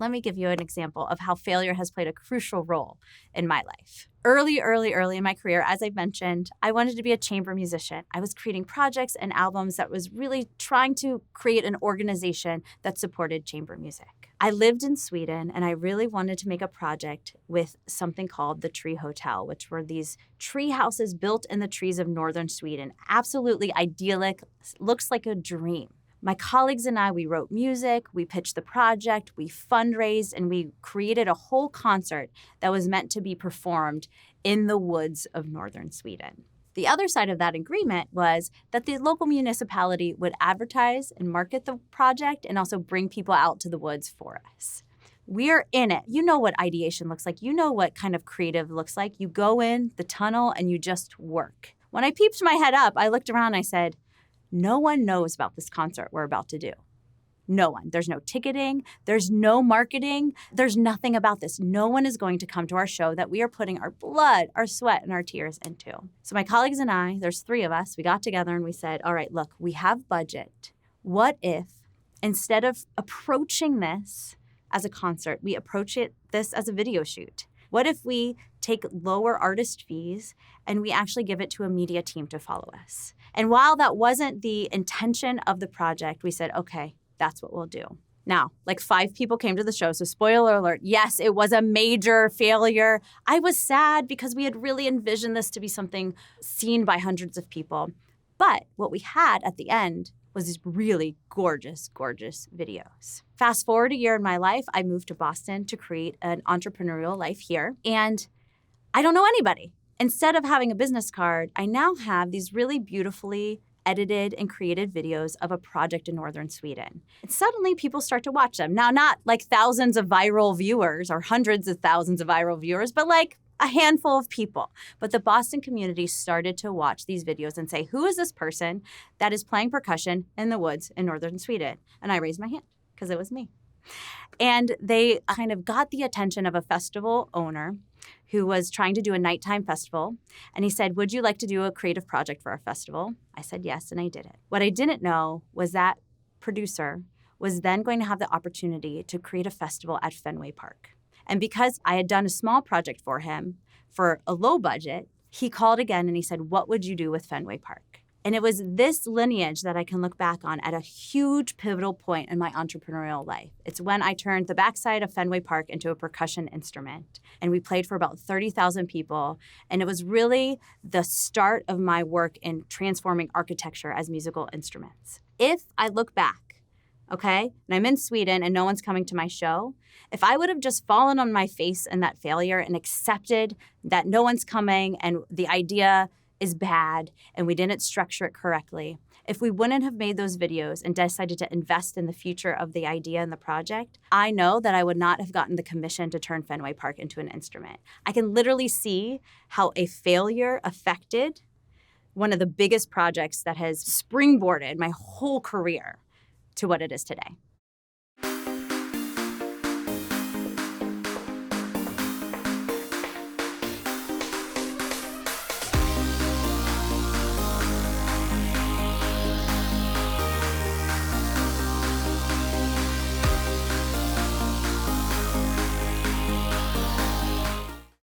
Let me give you an example of how failure has played a crucial role in my life. Early in my career, as I mentioned, I wanted to be a chamber musician. I was creating projects and albums that was really trying to create an organization that supported chamber music. I lived in Sweden, and I really wanted to make a project with something called the Tree Hotel, which were these tree houses built in the trees of northern Sweden. Absolutely idyllic, looks like a dream. My colleagues and I, we wrote music, we pitched the project, we fundraised, and we created a whole concert that was meant to be performed in the woods of northern Sweden. The other side of that agreement was that the local municipality would advertise and market the project and also bring people out to the woods for us. We're in it. You know what ideation looks like. You know what kind of creative looks like. You go in the tunnel and you just work. When I peeped my head up, I looked around and I said, no one knows about this concert we're about to do. No one. There's no ticketing. There's no marketing. There's nothing about this. No one is going to come to our show that we are putting our blood, our sweat, and our tears into. So my colleagues and I, there's 3 of us, we got together and we said, all right, look, we have budget. What if instead of approaching this as a concert, we approach this as a video shoot? What if we take lower artist fees and we actually give it to a media team to follow us? And while that wasn't the intention of the project, we said, okay, that's what we'll do. Now, like 5 people came to the show, so spoiler alert, yes, it was a major failure. I was sad because we had really envisioned this to be something seen by hundreds of people. But what we had at the end was these really gorgeous, gorgeous videos. Fast forward a year in my life, I moved to Boston to create an entrepreneurial life here, and I don't know anybody. Instead of having a business card, I now have these really beautifully edited and created videos of a project in northern Sweden. And suddenly people start to watch them. Now, not like thousands of viral viewers or hundreds of thousands of viral viewers, but like a handful of people. But the Boston community started to watch these videos and say, who is this person that is playing percussion in the woods in northern Sweden? And I raised my hand because it was me. And they kind of got the attention of a festival owner who was trying to do a nighttime festival. And he said, would you like to do a creative project for our festival? I said yes, and I did it. What I didn't know was that producer was then going to have the opportunity to create a festival at Fenway Park. And because I had done a small project for him for a low budget, he called again and he said, what would you do with Fenway Park? And it was this lineage that I can look back on at a huge pivotal point in my entrepreneurial life. It's when I turned the backside of Fenway Park into a percussion instrument. And we played for about 30,000 people. And it was really the start of my work in transforming architecture as musical instruments. If I look back, okay, and I'm in Sweden and no one's coming to my show, if I would have just fallen on my face in that failure and accepted that no one's coming and the idea is bad and we didn't structure it correctly, if we wouldn't have made those videos and decided to invest in the future of the idea and the project, I know that I would not have gotten the commission to turn Fenway Park into an instrument. I can literally see how a failure affected one of the biggest projects that has springboarded my whole career to what it is today.